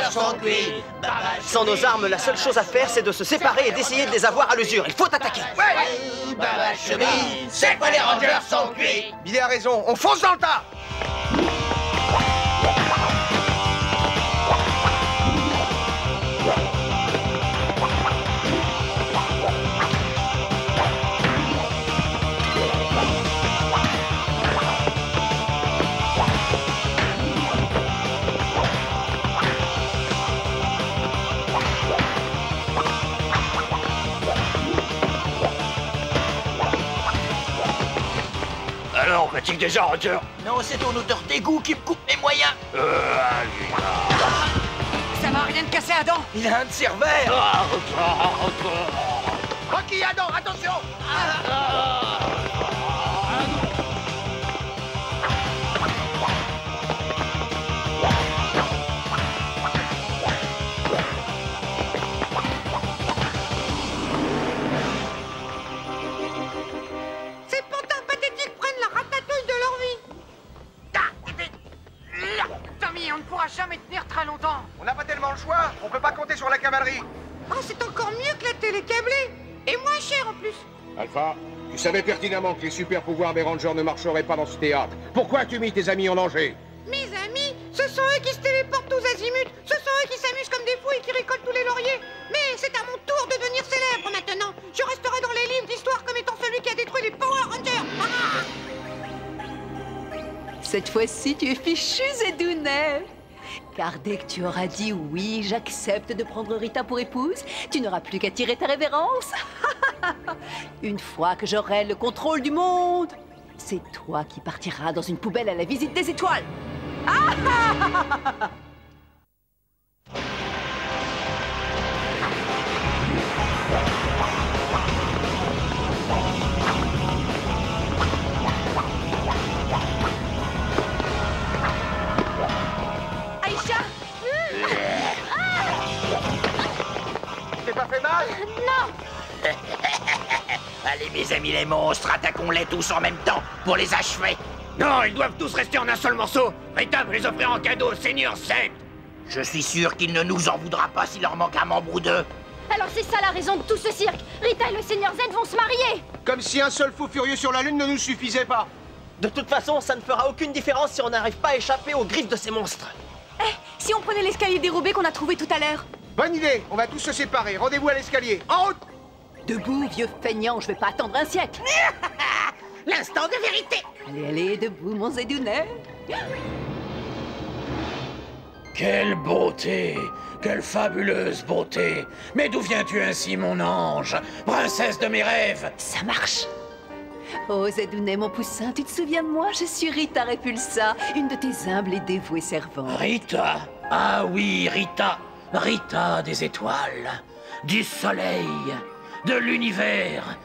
rangers sont cuits. Sans nos armes, la seule chose à faire, c'est de se séparer et d'essayer de les avoir à l'usure. Il faut attaquer. Ouais. Baba chemise, c'est quoi les rangers sont cuits? Billy a raison, on fonce dans le tas. Alors, fatigue déjà, Roger? Non, c'est ton odeur d'égout qui me coupe mes moyens. Ça va, rien de casser, Adam? Il a un de ses revers. Rocky, Adam, attention. Ces pantins pathétiques prennent la ratatouille de leur vie. Tommy, on ne pourra jamais tenir très longtemps. On n'a pas tellement le choix, on peut pas compter sur la cavalerie. Oh, c'est encore mieux que la télé câblée. Et moins cher en plus. Alpha, tu savais pertinemment que les super pouvoirs des Rangers ne marcheraient pas dans ce théâtre. Pourquoi as-tu mis tes amis en danger? Mes amis, ce sont eux qui se téléportent tous azimuts. Ce sont eux qui s'amusent comme des fous et qui récoltent tous les lauriers. Mais c'est à mon tour de devenir célèbre maintenant. Je resterai dans les livres d'histoire comme étant celui qui a détruit les Power Rangers. Cette fois-ci, tu es fichu, Zedounet. Car dès que tu auras dit oui, j'accepte de prendre Rita pour épouse, tu n'auras plus qu'à tirer ta révérence. Une fois que j'aurai le contrôle du monde, c'est toi qui partiras dans une poubelle à la visite des étoiles. Aïcha! T'es pas fait mal? Allez, mes amis les monstres, attaquons-les tous en même temps pour les achever. Non, ils doivent tous rester en un seul morceau. Rita veut les offrir en cadeau au Seigneur Sept. Je suis sûr qu'il ne nous en voudra pas s'il leur manque un membre ou deux. Alors c'est ça la raison de tout ce cirque. Rita et le Seigneur Z vont se marier. Comme si un seul fou furieux sur la Lune ne nous suffisait pas. De toute façon, ça ne fera aucune différence si on n'arrive pas à échapper aux griffes de ces monstres. Si on prenait l'escalier dérobé qu'on a trouvé tout à l'heure? Bonne idée, on va tous se séparer. Rendez-vous à l'escalier. En route! Debout, vieux feignant, je vais pas attendre un siècle. L'instant de vérité. Allez, allez, debout, mon Zedounet. Quelle beauté! Quelle fabuleuse beauté! Mais d'où viens-tu ainsi, mon ange? Princesse de mes rêves! Ça marche. Oh, Zedounet, mon poussin, tu te souviens de moi? Je suis Rita Repulsa, une de tes humbles et dévouées servantes. Rita! Ah oui, Rita! Rita des étoiles, du soleil, de l'univers.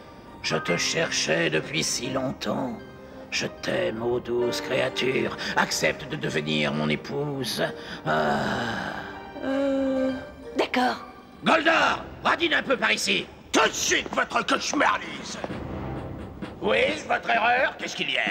Je te cherchais depuis si longtemps. Je t'aime, ô douce créature. Accepte de devenir mon épouse. D'accord. Goldar, radine un peu par ici. Tout de suite, votre cauchemardise. Oui, votre erreur, qu'est-ce qu'il y a?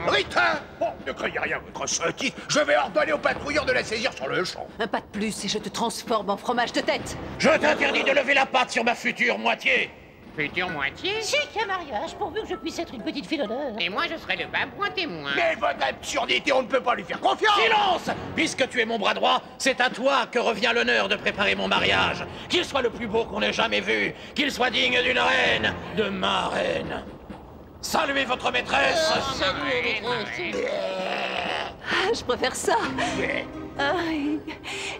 Rita! Bon, ne craignez rien, votre sottise. Je vais ordonner aux patrouilleurs de la saisir sur le champ. Un pas de plus et je te transforme en fromage de tête. Je t'interdis de lever la patte sur ma future moitié. Future moitié? C'est qu'un mariage, pourvu que je puisse être une petite fille d'honneur. Et moi, je serai le babouin témoin. Mais votre absurdité, on ne peut pas lui faire confiance! Silence! Puisque tu es mon bras droit, c'est à toi que revient l'honneur de préparer mon mariage. Qu'il soit le plus beau qu'on ait jamais vu, qu'il soit digne d'une reine, de ma reine. Saluez votre maîtresse! Je préfère ça. Ah,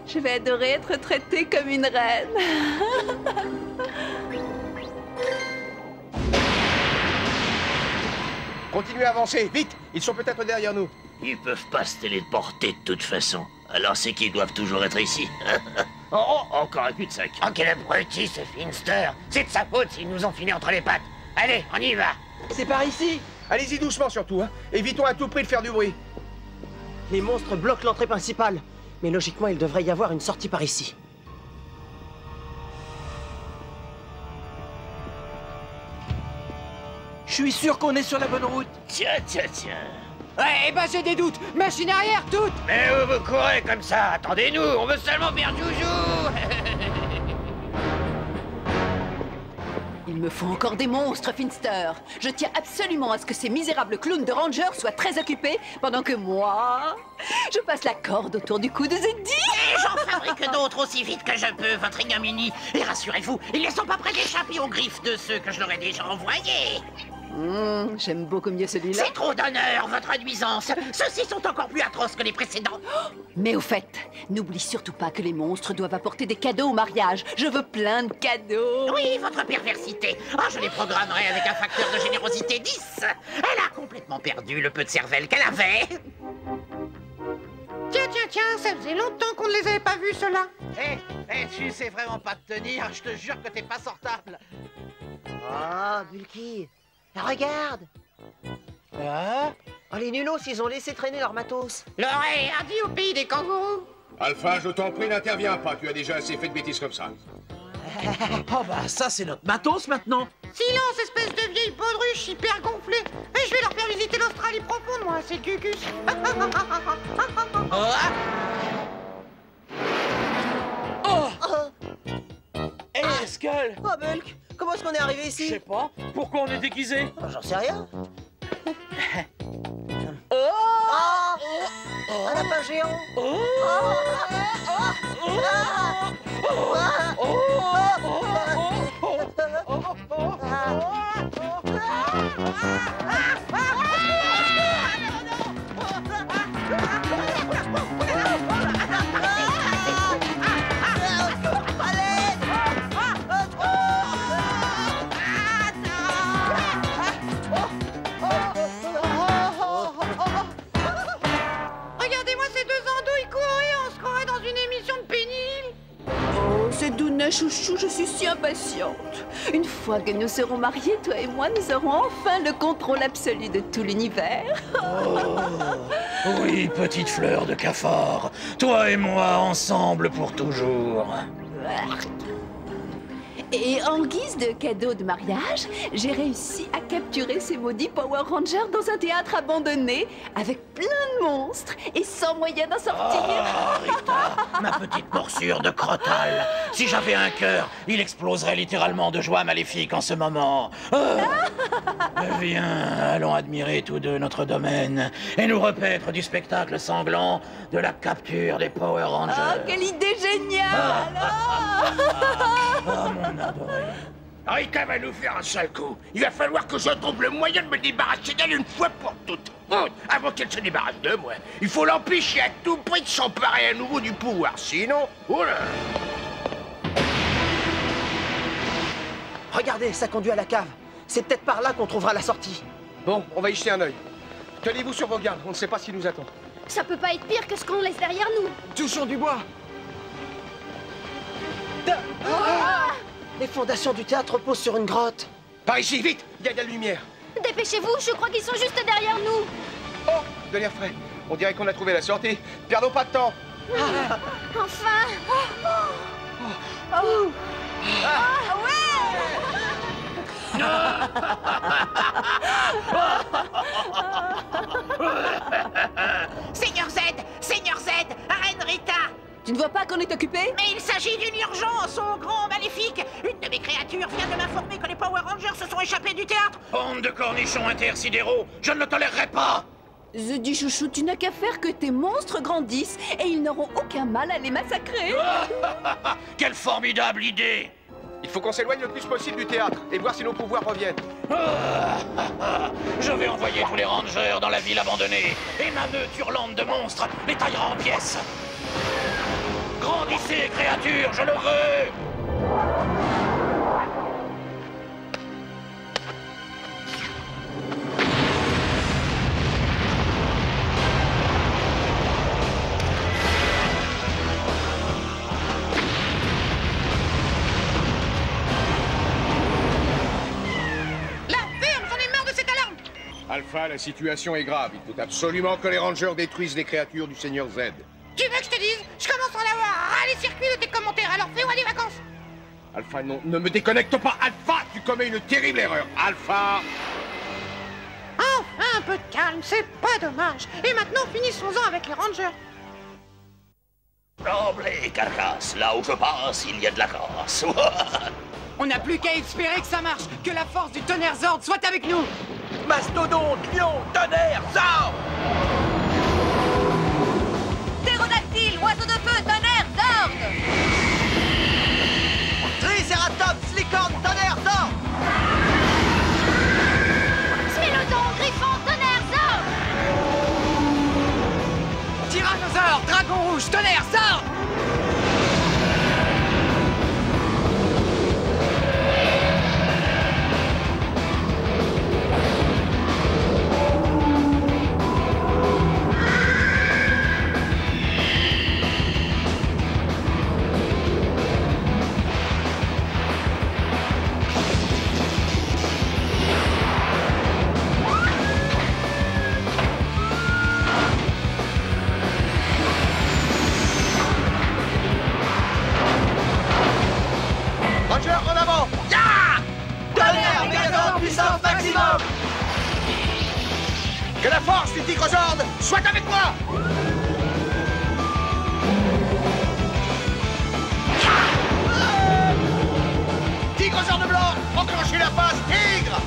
je vais adorer être traitée comme une reine. Continuez à avancer, vite! Ils sont peut-être derrière nous. Ils peuvent pas se téléporter de toute façon. Alors c'est qu'ils doivent toujours être ici. Encore un cul-de-sac. Oh, quel abruti ce Finster! C'est de sa faute s'ils nous ont filé entre les pattes. Allez, on y va! C'est par ici. Allez-y doucement surtout, hein. Évitons à tout prix de faire du bruit. Les monstres bloquent l'entrée principale. Mais logiquement, il devrait y avoir une sortie par ici. Je suis sûr qu'on est sur la bonne route. Tiens, tiens, tiens. Ouais, bah j'ai des doutes. Machine arrière, toute. Mais où vous courez comme ça? Attendez-nous, on veut seulement faire joujou. Il me faut encore des monstres, Finster. Je tiens absolument à ce que ces misérables clowns de Rangers soient très occupés pendant que moi, je passe la corde autour du cou de Zeddy. Et j'en fabrique d'autres aussi vite que je peux, votre ignominie. Et rassurez-vous, ils ne sont pas prêts d'échapper aux griffes de ceux que je leur ai déjà envoyés. J'aime beaucoup mieux celui-là. C'est trop d'honneur, votre nuisance. Ceux-ci sont encore plus atroces que les précédents. Mais au fait, n'oublie surtout pas que les monstres doivent apporter des cadeaux au mariage. Je veux plein de cadeaux. Oui, votre perversité. Ah, je les programmerai avec un facteur de générosité 10. Elle a complètement perdu le peu de cervelle qu'elle avait. Tiens, ça faisait longtemps qu'on ne les avait pas vus, ceux-là. Tu sais vraiment pas te tenir, je te jure que t'es pas sortable. Oh, Bulky, regarde. Hein? Oh, les nulos, ils ont laissé traîner leur matos. L'oreille a dit au pays des kangourous. Alpha, je t'en prie, n'interviens pas. Tu as déjà assez fait de bêtises comme ça. Oh bah ça c'est notre matos maintenant. Silence, espèce de vieille baudruche hyper gonflée. Et je vais leur faire visiter l'Australie profonde, moi, c'est cucus. Hey, Skull. Oh, Bulk, comment est-ce qu'on est arrivé ici? Je sais pas. Pourquoi on est déguisés? Oh, j'en sais rien. Un lapin géant. Regardez-moi ces deux andouilles courir, on se croirait dans une émission de pénible. Oh, c'est Douna chouchou, je suis si impatiente. Une fois que nous serons mariés, toi et moi, nous aurons enfin le contrôle absolu de tout l'univers. Oui, petite fleur de cafard. Toi et moi, ensemble pour toujours. Et en guise de cadeau de mariage, j'ai réussi à capturer ces maudits Power Rangers dans un théâtre abandonné, avec plein de monstres et sans moyen d'en sortir. Ah, Rita, ma petite morsure de crotale. Si j'avais un cœur, il exploserait littéralement de joie maléfique en ce moment. Viens, allons admirer tous deux notre domaine et nous repaître du spectacle sanglant de la capture des Power Rangers. Oh, quelle idée géniale! Oh, mon adoré. Rita va nous faire un sale coup. Il va falloir que je trouve le moyen de me débarrasser d'elle une fois pour toutes. Avant qu'elle se débarrasse de moi. Il faut l'empêcher à tout prix de s'emparer à nouveau du pouvoir. Sinon... Oh là. Regardez, ça conduit à la cave. C'est peut-être par là qu'on trouvera la sortie. Bon, on va y jeter un œil. Tenez-vous sur vos gardes, on ne sait pas ce qui nous attend. Ça peut pas être pire que ce qu'on laisse derrière nous. Touchons du bois. Les fondations du théâtre reposent sur une grotte. Par ici, vite. Il y a de la lumière. Dépêchez-vous, je crois qu'ils sont juste derrière nous. Oh, de l'air frais. On dirait qu'on a trouvé la sortie. Perdons pas de temps. Enfin. Seigneur Z, Reine Rita. Tu ne vois pas qu'on est occupé? Mais il s'agit d'une urgence, ô grand maléfique. Une de mes créatures vient de m'informer que les Power Rangers se sont échappés du théâtre. Bande de cornichons intersidéraux, je ne le tolérerai pas. Zeddy chouchou, tu n'as qu'à faire que tes monstres grandissent et ils n'auront aucun mal à les massacrer. Quelle formidable idée! Il faut qu'on s'éloigne le plus possible du théâtre et voir si nos pouvoirs reviennent. Je vais envoyer tous les rangers dans la ville abandonnée et ma meute hurlante de monstres les taillera en pièces. Grandissez, créatures, je le veux! Alpha, la situation est grave. Il faut absolument que les Rangers détruisent les créatures du Seigneur Z. Tu veux que je te dise? Je commence à en avoir ras les circuits de tes commentaires, alors fais-moi des vacances. Alpha, non, ne me déconnecte pas. Alpha, tu commets une terrible erreur. Alpha. Enfin, Un peu de calme, c'est pas dommage. Et maintenant, finissons-en avec les Rangers. Tremblez, carcasse. Là où je passe, il y a de la casse. On n'a plus qu'à espérer que ça marche, que la force du tonnerre Zord soit avec nous. Mastodonte, lion, tonnerre, Zord! Ptérodactyle, oiseau de feu, tonnerre, Zord! Triceratops, licorne, tonnerre, Zord! Smilodon, griffon, tonnerre, Zord! Tyrannosaure, dragon rouge, tonnerre Zord! Ranger, en avant! Tonnerre, Megazord, puissance maximum! Que la force du Tigre-Zord soit avec moi! Tigre-Zord blanc, enclenchez la phase tigre!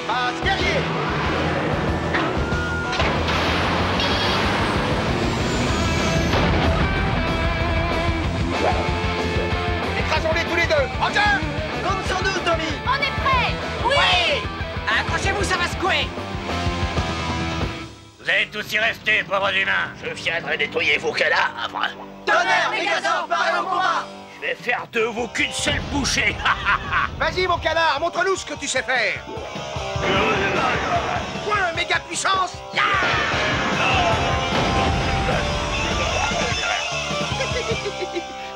Phase guerrier! Écrasons-les tous les deux! Ranger! Compte sur nous, Tommy! On est prêts! Oui! Accrochez-vous, ça va secouer! Vous allez tous y rester, pauvres humains. Je viendrai nettoyer vos cadavres. Tonnerre, Megazord, paré au combat! Je vais faire de vous qu'une seule bouchée. Vas-y, mon canard, montre-nous ce que tu sais faire! Point méga puissance!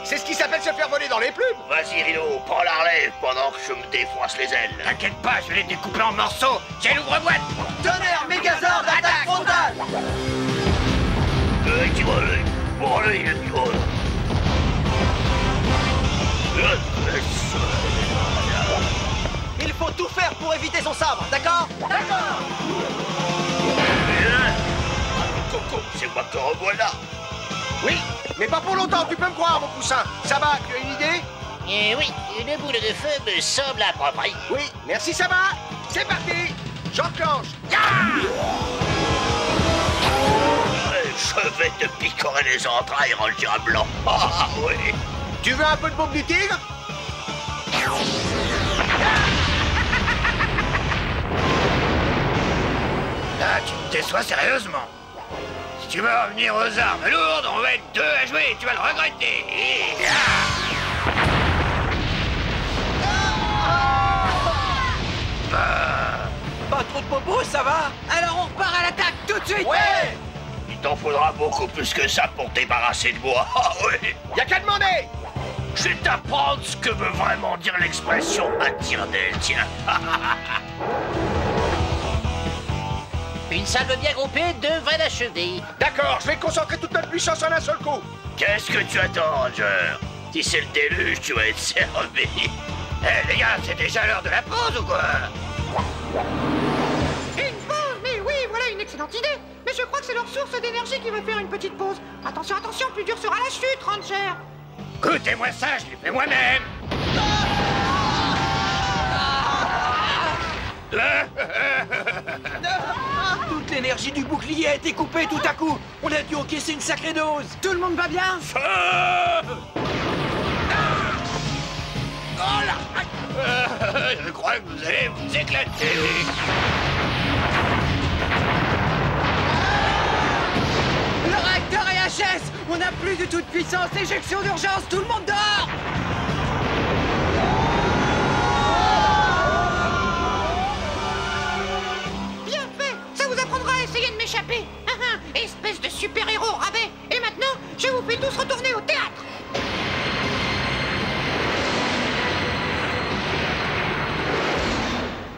C'est ce qui s'appelle se faire voler dans les plumes! Vas-y, Rhino, prends la relève pendant que je me défonce les ailes. T'inquiète pas, je vais les découper en morceaux. J'ai l'ouvre-boîte. Tonnerre, Megazord, attaque frontale! Il faut tout faire pour éviter son sabre, d'accord? D'accord! Coco, c'est moi que revoilà. Oui, mais pas pour longtemps, tu peux me croire, mon poussin. Saba, tu as une idée? Eh oui, une boule de feu me semble appropriée. Oui, merci Saba. C'est parti. J'enclenche. Je vais te picorer les entrailles, Ranger blanc. Ah oui. Tu veux un peu de bombe du tigre? Là, tu me déçois sérieusement. Si tu veux revenir aux armes lourdes, on va être deux à jouer, tu vas le regretter. Pas trop de popo, ça va? Alors on repart à l'attaque tout de suite! Ouais! Il t'en faudra beaucoup plus que ça pour te débarrasser de moi. Ah oui. Y'a qu'à demander. Je vais t'apprendre ce que veut vraiment dire l'expression à tire d'aile, tiens. Une salve bien groupée devrait l'achever. D'accord, je vais concentrer toute notre puissance en un seul coup. Qu'est-ce que tu attends, Ranger? Si c'est le déluge, tu vas être servi. Eh les gars, c'est déjà l'heure de la pause ou quoi? Une pause? Mais oui, voilà une excellente idée. Mais je crois que c'est leur source d'énergie qui veut faire une petite pause. Attention, attention, plus dur sera la chute, Ranger. Écoutez-moi ça, je l'ai fait moi-même. Toute l'énergie du bouclier a été coupée tout à coup. On a dû encaisser une sacrée dose. Tout le monde va bien? Oh là! Je crois que vous allez vous éclater. Le réacteur est HS! On n'a plus du tout de puissance! Éjection d'urgence! Tout le monde dehors! Bien fait. Ça vous apprendra à essayer de m'échapper. Espèce de super-héros rabais. Et maintenant, je vous fais tous retourner au théâtre.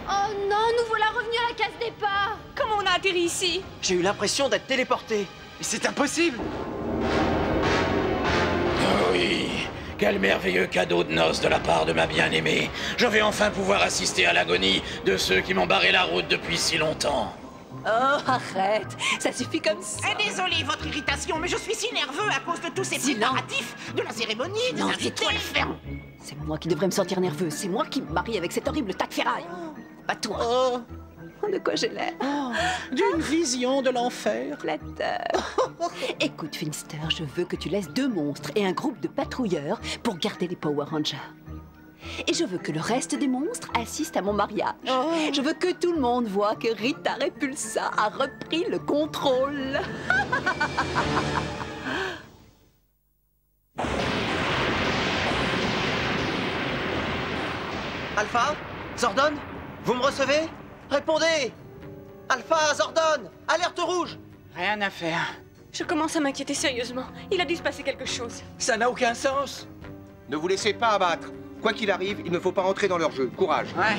Oh non, nous voilà revenus à la case départ. Comment on a atterri ici? J'ai eu l'impression d'être téléporté. Mais c'est impossible. Oh oui, Quel merveilleux cadeau de noces de la part de ma bien-aimée. Je vais enfin pouvoir assister à l'agonie de ceux qui m'ont barré la route depuis si longtemps. Oh, arrête. Ça suffit comme ça. Désolé votre irritation, mais je suis si nerveux à cause de tous ces préparatifs, de la cérémonie, des invités. C'est moi qui devrais me sentir nerveuse. C'est moi qui me marie avec cet horrible tas de ferraille. Pas toi. Oh. De quoi j'ai l'air? D'une vision de l'enfer. Flatteur. Écoute, Finster, je veux que tu laisses 2 monstres et un groupe de patrouilleurs pour garder les Power Rangers. Et je veux que le reste des monstres assistent à mon mariage. Je veux que tout le monde voit que Rita Repulsa a repris le contrôle. Alpha? Zordon? Vous me recevez? Répondez! Alpha, Zordon! Alerte rouge! Rien à faire. Je commence à m'inquiéter sérieusement. Il a dû se passer quelque chose. Ça n'a aucun sens. Ne vous laissez pas abattre. Quoi qu'il arrive, il ne faut pas entrer dans leur jeu. Courage. Ouais.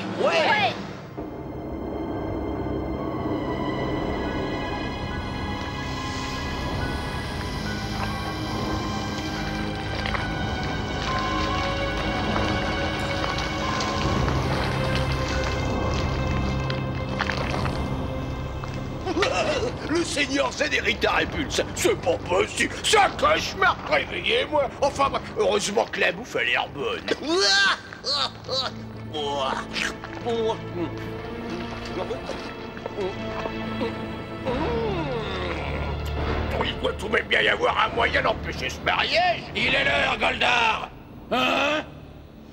Le Seigneur Zed et Rita Repulsa, c'est pas possible. C'est un cauchemar. Réveillez-moi. Enfin, heureusement que la bouffe a l'air bonne. Il doit tout de même bien y avoir un moyen d'empêcher ce mariage. Il est l'heure, Goldar. Hein?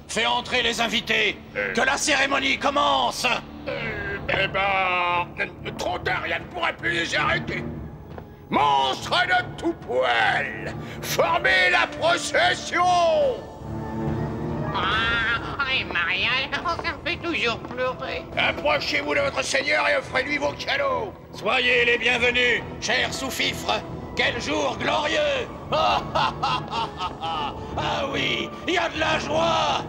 Fais entrer les invités. Que la cérémonie commence. Eh ben... Trop tard, rien ne pourra plus les arrêter. Monstres de tout poil, formez la procession. Et mariage, ça me fait toujours pleurer. Approchez-vous de votre seigneur et offrez-lui vos cadeaux. Soyez les bienvenus, chers sous-fifres. Quel jour glorieux. Ah oui, il y a de la joie.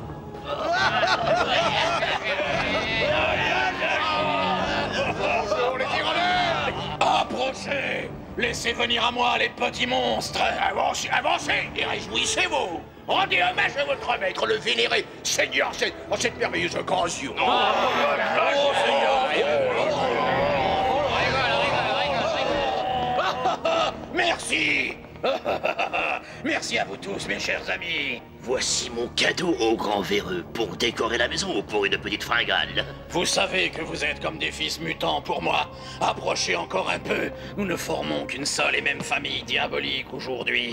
Approchez! Laissez venir à moi les petits monstres! Avancez, avancez et réjouissez-vous! Rendez hommage à votre maître, le vénéré Seigneur Zed, en cette merveilleuse occasion! Merci! Merci à vous tous, mes chers amis! Voici mon cadeau au grand véreux pour décorer la maison ou pour une petite fringale. Vous savez que vous êtes comme des fils mutants pour moi. Approchez encore un peu. Nous ne formons qu'une seule et même famille diabolique aujourd'hui.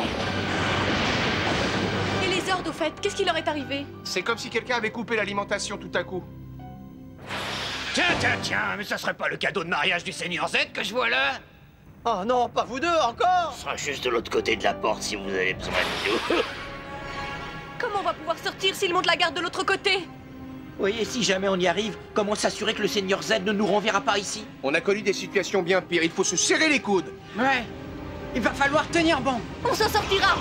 Et les ordres, au fait, qu'est-ce qui leur est arrivé? C'est comme si quelqu'un avait coupé l'alimentation tout à coup. Tiens, mais ça serait pas le cadeau de mariage du Seigneur Z que je vois là? Oh non, pas vous deux, encore! Ce sera juste de l'autre côté de la porte si vous avez besoin de nous. Comment on va pouvoir sortir s'ils montent la garde de l'autre côté? Oui, et si jamais on y arrive, comment s'assurer que le Seigneur Z ne nous renverra pas ici? On a connu des situations bien pires, il faut se serrer les coudes. Ouais. Il va falloir tenir bon. On s'en sortira!